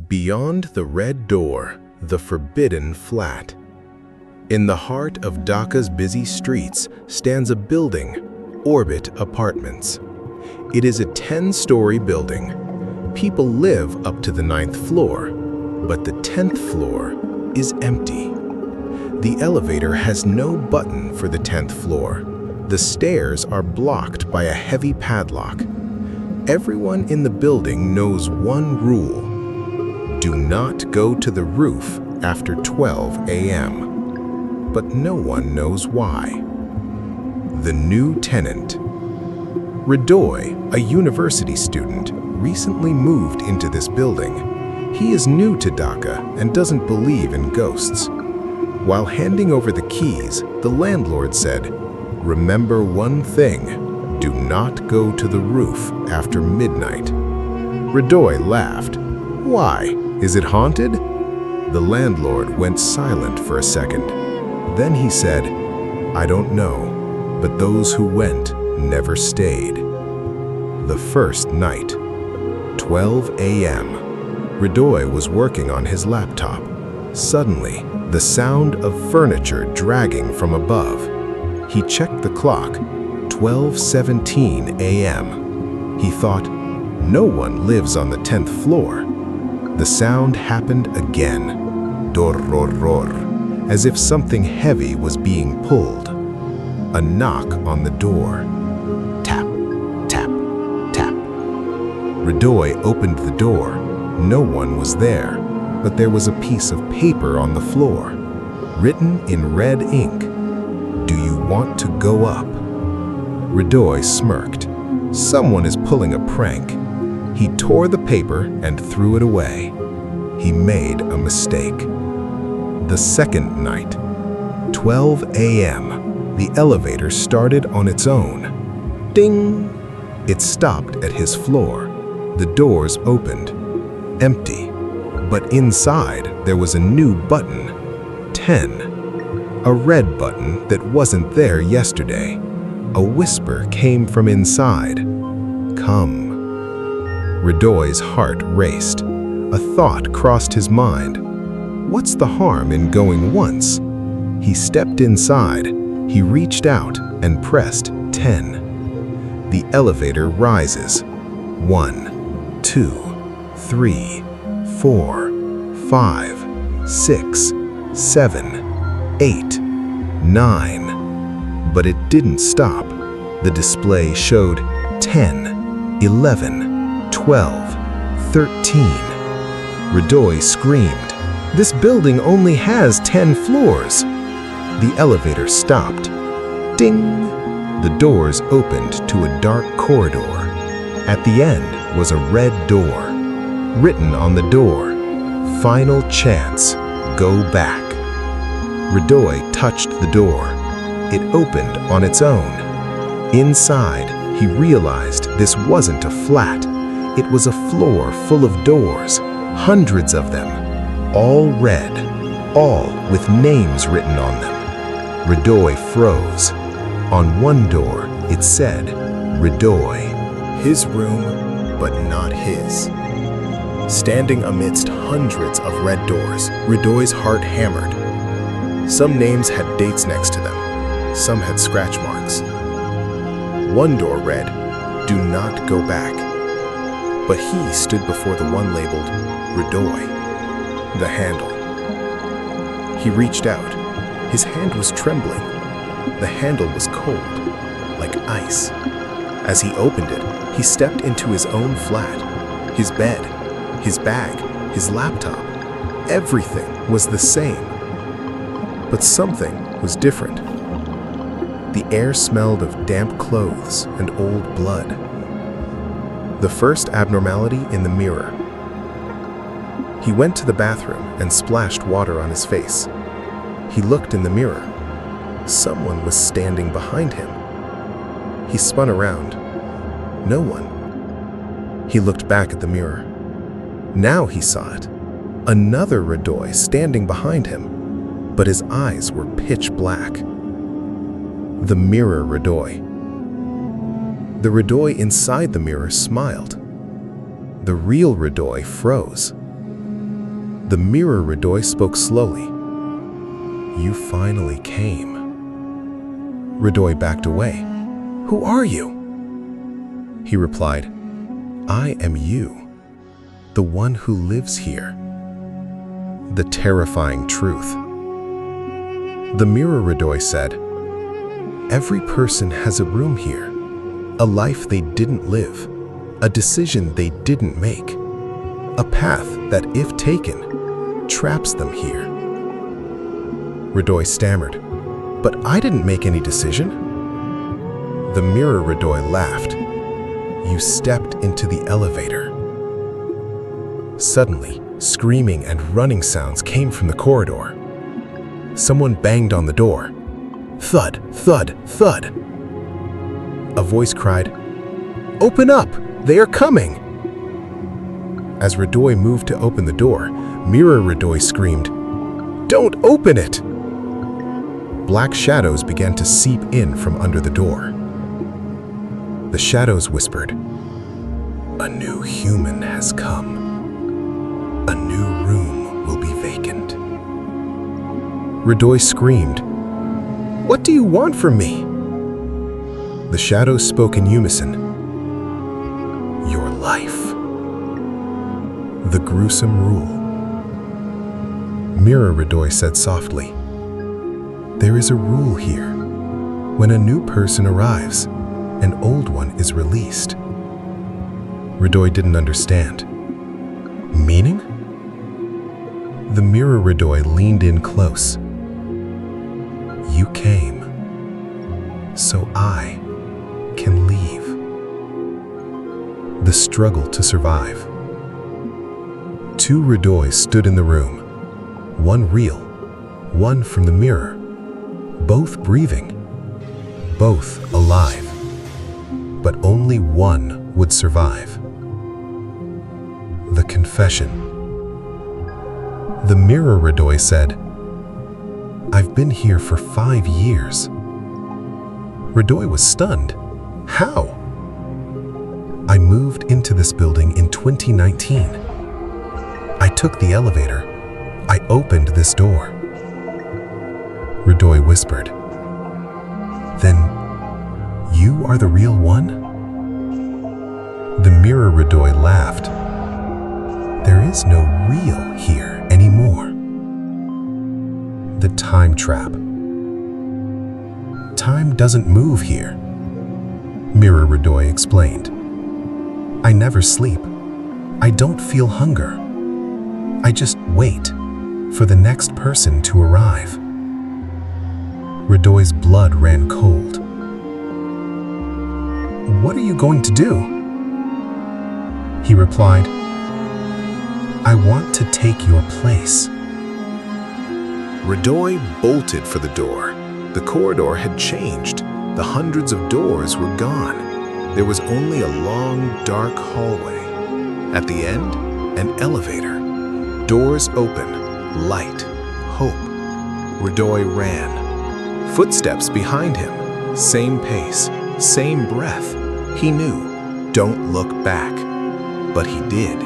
Beyond the red door, the forbidden flat. In the heart of Dhaka's busy streets stands a building, Orbit Apartments. It is a 10-story building. People live up to the 9th floor, but the 10th floor is empty. The elevator has no button for the 10th floor. The stairs are blocked by a heavy padlock. Everyone in the building knows one rule: do not go to the roof after 12 a.m. But no one knows why. The new tenant. Hridoy, a university student, recently moved into this building. He is new to Dhaka and doesn't believe in ghosts. While handing over the keys, the landlord said, "Remember one thing, do not go to the roof after midnight." Hridoy laughed. "Why? Is it haunted?" The landlord went silent for a second. Then he said, "I don't know, but those who went never stayed." The first night, 12 a.m. Hridoy was working on his laptop. Suddenly, the sound of furniture dragging from above. He checked the clock, 12:17 a.m. He thought, no one lives on the 10th floor. The sound happened again, dor-ror-ror, as if something heavy was being pulled. A knock on the door. Tap, tap, tap. Hridoy opened the door. No one was there, but there was a piece of paper on the floor, written in red ink. "Do you want to go up?" Hridoy smirked. Someone is pulling a prank. He tore the paper and threw it away. He made a mistake. The second night, 12 a.m., the elevator started on its own. Ding! It stopped at his floor. The doors opened. Empty. But inside, there was a new button. 10. A red button that wasn't there yesterday. A whisper came from inside. "Come." Hridoy's heart raced. A thought crossed his mind. What's the harm in going once? He stepped inside. He reached out and pressed 10. The elevator rises. 1, 2, 3, 4, 5, 6, 7, 8, 9. But it didn't stop. The display showed 10, 11, 12, 13. Hridoy screamed, "This building only has 10 floors." The elevator stopped. Ding! The doors opened to a dark corridor. At the end was a red door. Written on the door, "Final chance, go back." Hridoy touched the door. It opened on its own. Inside, he realized this wasn't a flat. It was a floor full of doors, hundreds of them, all red, all with names written on them. Hridoy froze. On one door, it said, "Hridoy." His room, but not his. Standing amidst hundreds of red doors, Hridoy's heart hammered. Some names had dates next to them. Some had scratch marks. One door read, "Do not go back." But he stood before the one labeled Hridoy, the handle. He reached out. His hand was trembling. The handle was cold, like ice. As he opened it, he stepped into his own flat, his bed, his bag, his laptop. Everything was the same. But something was different. The air smelled of damp clothes and old blood. The first abnormality in the mirror. He went to the bathroom and splashed water on his face. He looked in the mirror. Someone was standing behind him. He spun around. No one. He looked back at the mirror. Now he saw it. Another Hridoy standing behind him, but his eyes were pitch black. The mirror Hridoy. The Hridoy inside the mirror smiled. The real Hridoy froze. The mirror Radoy spoke slowly. You finally came. Radoy backed away. Who are you? He replied, I am you, the one who lives here. The terrifying truth. The mirror Radoy said, every person has a room here, a life they didn't live, a decision they didn't make, a path that, if taken, traps them here. Radoy stammered, but I didn't make any decision. The mirror Radoy laughed. You stepped into the elevator. Suddenly, screaming and running sounds came from the corridor. Someone banged on the door. Thud, thud, thud. A voice cried, Open up! They are coming! As Radoy moved to open the door, Mirror Radoy screamed, Don't open it! Black shadows began to seep in from under the door. The shadows whispered, A new human has come. A new room will be vacant. Radoy screamed, What do you want from me? The shadows spoke in unison, Your life. The gruesome rule. Mirror Radoy said softly, There is a rule here. When a new person arrives, an old one is released. Radoy didn't understand. Meaning? The mirror Radoy leaned in close. You came, so I can leave. The struggle to survive. Two Radoys stood in the room, one real, one from the mirror, both breathing, both alive, but only one would survive. The confession. The mirror Radoy said, I've been here for 5 years. Radoy was stunned. How? I moved into this building in 2019. I took the elevator. I opened this door. Radoy whispered, Then you are the real one? The mirror Radoy laughed. There is no real here anymore. The time trap. Time doesn't move here. Mirror Radoy explained. I never sleep. I don't feel hunger. I just wait for the next person to arrive. Radoy's blood ran cold. What are you going to do? He replied, I want to take your place. Radoy bolted for the door. The corridor had changed. The hundreds of doors were gone. There was only a long, dark hallway. At the end, an elevator. Doors open, light, hope. Radoy ran. Footsteps behind him. Same pace, same breath. He knew, don't look back. But he did.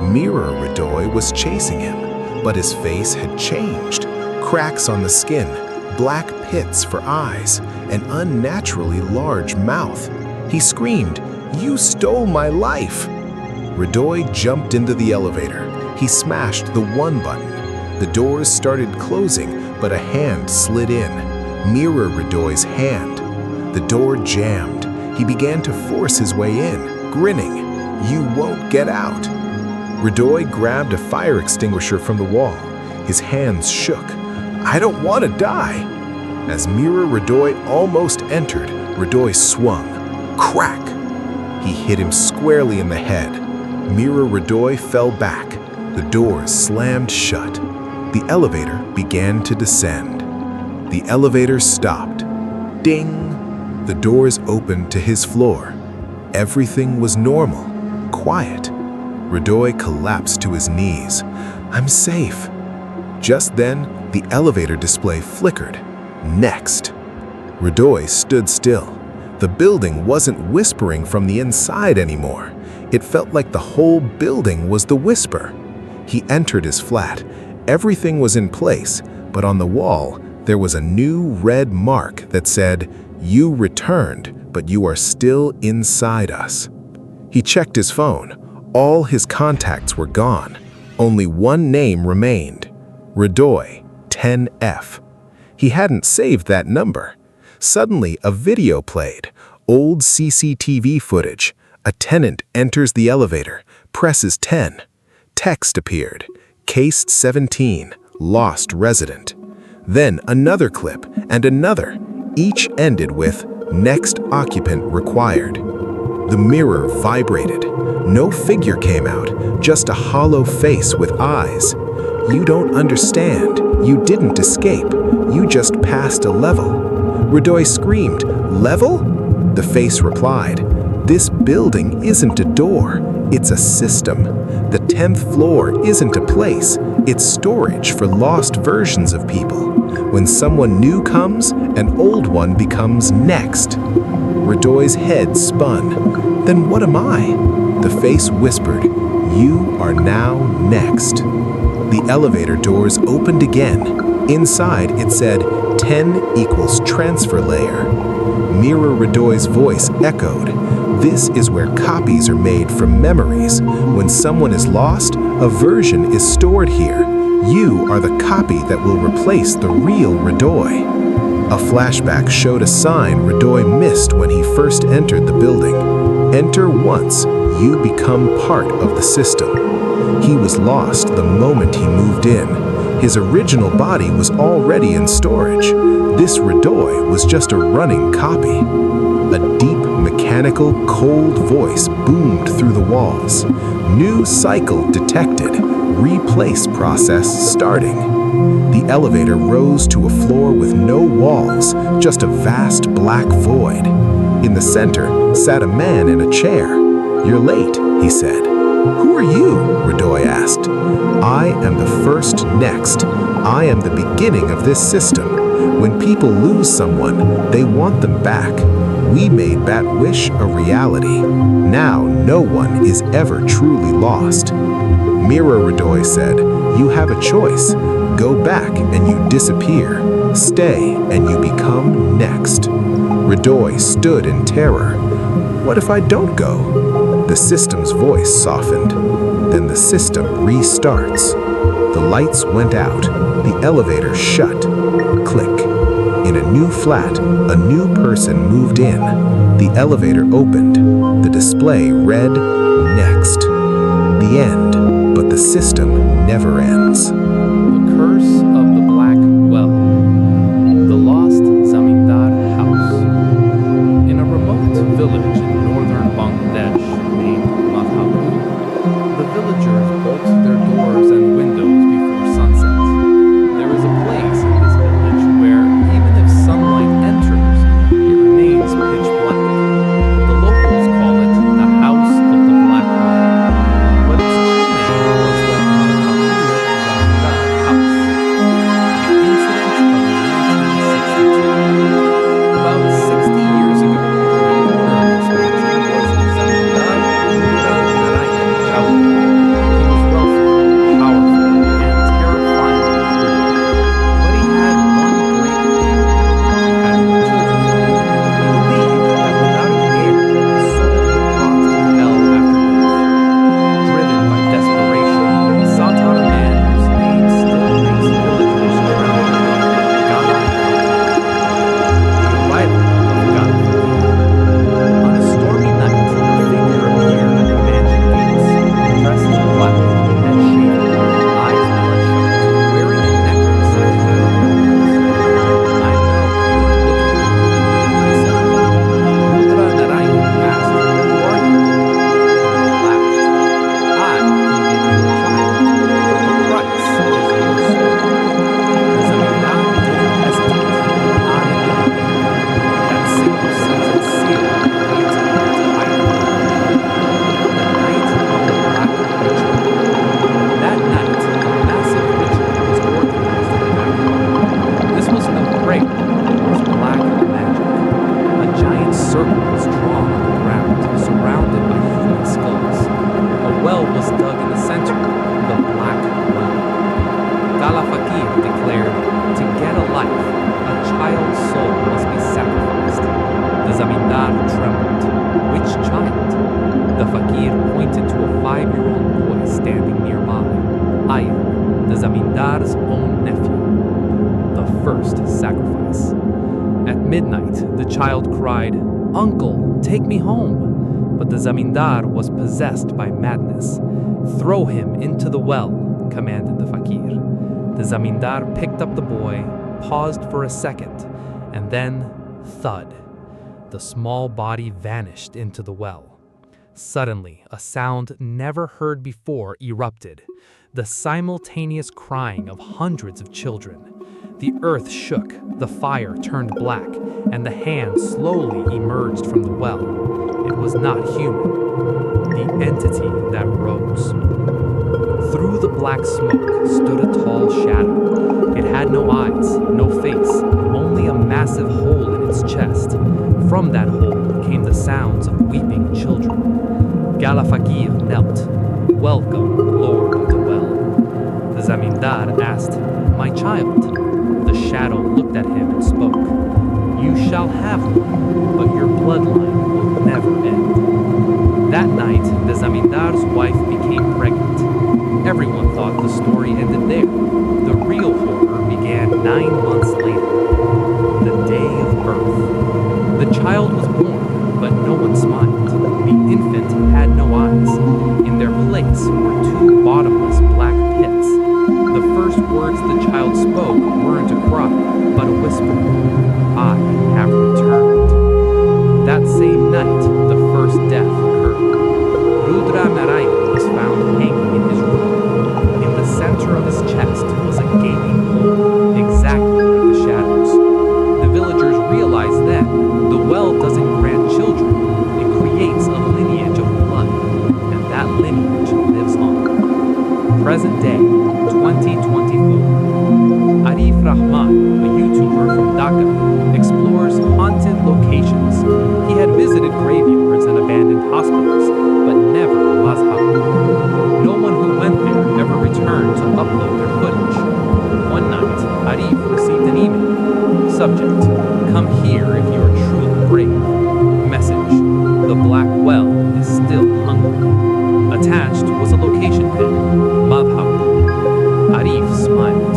Mirror Radoy was chasing him, but his face had changed. Cracks on the skin, black pits for eyes, an unnaturally large mouth. He screamed, You stole my life! Radoy jumped into the elevator. He smashed the 1 button. The doors started closing, but a hand slid in. Mirror Radoy's hand. The door jammed. He began to force his way in, grinning. You won't get out. Radoy grabbed a fire extinguisher from the wall. His hands shook. I don't want to die. As Mirror Radoy almost entered, Radoy swung. Crack! He hit him squarely in the head. Mirror Radoy fell back. The doors slammed shut. The elevator began to descend. The elevator stopped. Ding! The doors opened to his floor. Everything was normal, quiet. Radoy collapsed to his knees. I'm safe. Just then, the elevator display flickered. Next. Radoy stood still. The building wasn't whispering from the inside anymore. It felt like the whole building was the whisper. He entered his flat. Everything was in place, but on the wall, there was a new red mark that said, "You returned, but you are still inside us." He checked his phone. All his contacts were gone. Only one name remained, Radoy, 10F. He hadn't saved that number. Suddenly, a video played, old CCTV footage. A tenant enters the elevator, presses 10. Text appeared, Case 17, lost resident. Then another clip and another. Each ended with, next occupant required. The mirror vibrated. No figure came out, just a hollow face with eyes. "You don't understand. You didn't escape. You just passed a level." Radoy screamed, "Level?" The face replied, "This building isn't a door, it's a system. The 10th floor isn't a place, it's storage for lost versions of people. When someone new comes, an old one becomes next." Radoy's head spun. "Then what am I?" The face whispered, "You are now next." The elevator doors opened again. Inside it said, 10 equals transfer layer. Mirror Radoy's voice echoed, "This is where copies are made from memories. When someone is lost, a version is stored here. You are the copy that will replace the real Radoy." A flashback showed a sign Radoy missed when he first entered the building. "Enter once, you become part of the system." He was lost the moment he moved in. His original body was already in storage. This Radoy was just a running copy. A deep, mechanical, cold voice boomed through the walls. "New cycle detected. Replace process starting." The elevator rose to a floor with no walls, just a vast black void. In the center sat a man in a chair. "You're late," he said. "Who are you?" Radoy asked. "I am the first next. I am the beginning of this system. When people lose someone, they want them back. We made that wish a reality. Now no one is ever truly lost." Mirror Radoy said, "You have a choice. Go back and you disappear. Stay and you become next." Radoy stood in terror. "What if I don't go?" The system's voice softened. Then the system restarts. The lights went out. The elevator shut. Click. In a new flat, a new person moved in. The elevator opened. The display read, "Next." The end, but the system never ends. The Curse of the Black Well. The Lost Zamindar House. In a remote village in northern Bangladesh named Madhapur, the villagers bolt their doors and windows before sunset. There is a place in this village where, even if sunlight enters, it remains pitch black. The locals call it the House of the Black Well, but its true name was the Madhapur Zamindar House. The incident of 1962. About 60 years ago, the owner of this mansion was the Zamindar Narayan Chowdhury. He was Zamindar's own nephew. The first sacrifice. At midnight, the child cried, "Uncle, take me home." But the Zamindar was possessed by madness. "Throw him into the well," commanded the fakir. The Zamindar picked up the boy, paused for a second, and then, thud, the small body vanished into the well. Suddenly, a sound never heard before erupted, the simultaneous crying of hundreds of children. The earth shook, the fire turned black, and the hand slowly emerged from the well. It was not human, the entity that rose. Through the black smoke stood a tall shadow. It had no eyes, no face, only a massive hole in its chest. From that hole came the sounds of weeping children. Gala Fakir knelt. "Welcome, Lord of the Well." The Zamindar asked, "My child?" The shadow looked at him and spoke. "You shall have one, but your bloodline will never end." That night, the Zamindar's wife became pregnant. Everyone thought the story ended there. The real horror began 9 months later. The day of birth. The child was born, but no one smiled. The infant had no eyes. In their place were 2 bottomless black pits. The first words the child spoke weren't a cry, but a whisper. "I have returned." That same night, the first death occurred. Rudra Narayan was found hanging in his room. In the center of his chest was a gaping hole, exactly like the shadows. The villagers realized then the well doesn't grant children, it creates a lineage of blood, and that lineage lives on. Present day, 2024. Arif Rahman, a YouTuber from Dhaka, explores haunted locations. He had visited graveyards and abandoned hospitals, but never Mazhab. No one who went there ever returned to upload their footage. One night, Arif received an email. Subject: "Come here if you are truly brave." Message: "The black well is still hungry." Attached was a location pin. Madhab. Arif smiled.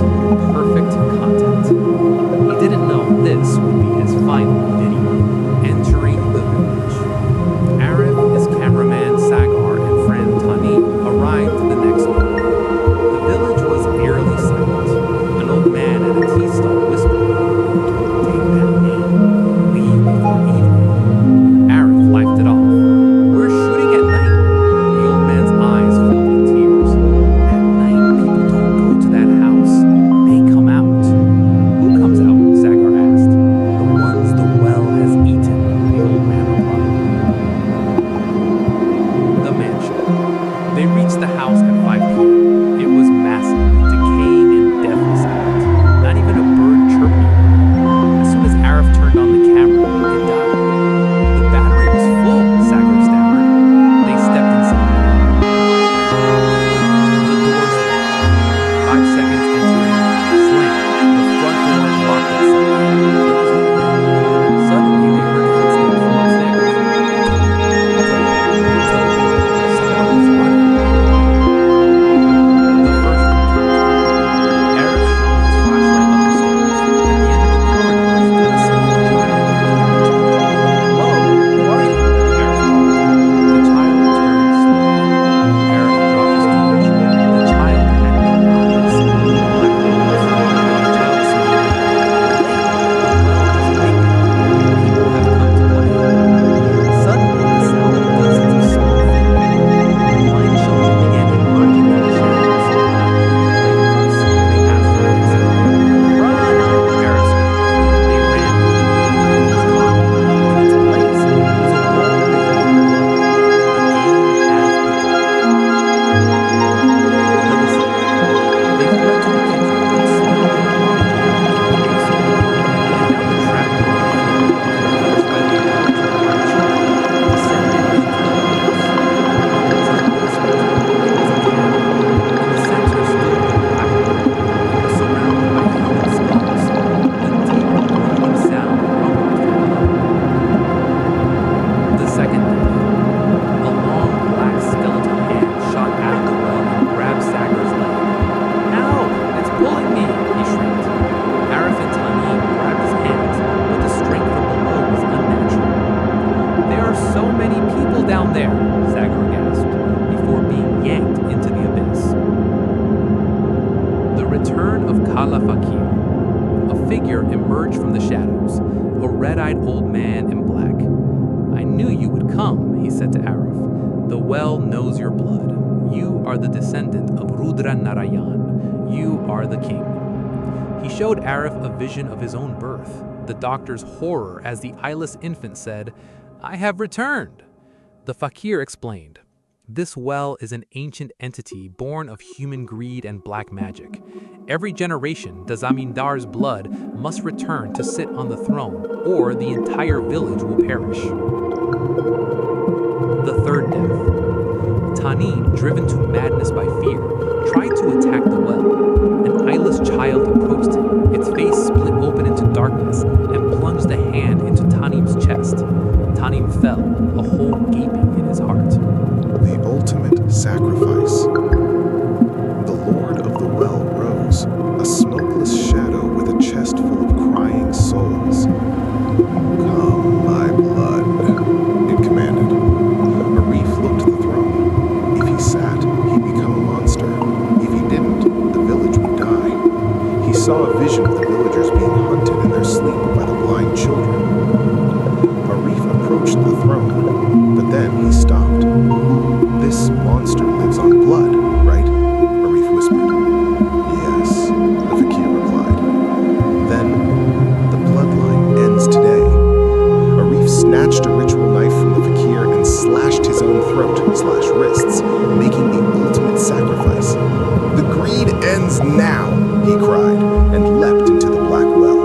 Perfect content. He didn't know this would be his final video. Entering the village. Arif is cameraman return of Kala Fakir. A figure emerged from the shadows, a red-eyed old man in black. I knew you would come, he said to Arif. The well knows your blood. You are the descendant of Rudra Narayan. You are the king. He showed Arif a vision of his own birth, the doctor's horror as the eyeless infant said, I have returned. The fakir explained, this well is an ancient entity born of human greed and black magic. Every generation, the Zamindar's blood must return to sit on the throne, or the entire village will perish. The third death. Tanim, driven to madness by fear, tried to attack the well. An eyeless child approached him, its face split open into darkness, and plunged a hand into Tanim's chest. Tanim fell, a hole gaping in his heart. The ultimate sacrifice. The Lord of the Well rose, a smokeless shadow with a chest full of crying souls. Come, my blood, it commanded. Arif looked to the throne. If he sat, he'd become a monster. If he didn't, the village would die. He saw a vision of the villagers being hunted in their sleep by the blind children. Arif approached the throne, but then he stopped. This monster lives on blood, right? Arif whispered. Yes, the fakir replied. Then, the bloodline ends today. Arif snatched a ritual knife from the fakir and slashed his own throat/wrists, making the ultimate sacrifice. The greed ends now, he cried, and leapt into the black well.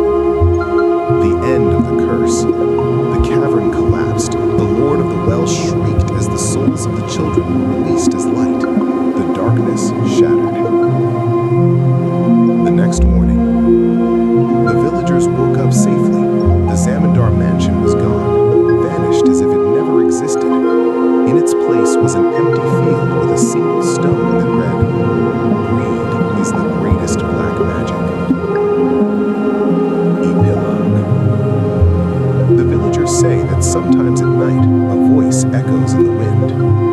The end of the curse. The cavern collapsed. The Lord of the Well shrieked as the souls of the children were released as light. The darkness shattered. The next morning, the villagers woke up safely. The Zamindar mansion was gone, vanished as if it never existed. In its place was an empty field with a single stone that read, Greed is the greatest black magic. Epilogue. The villagers say that sometimes at night, a voice echoes in the wind.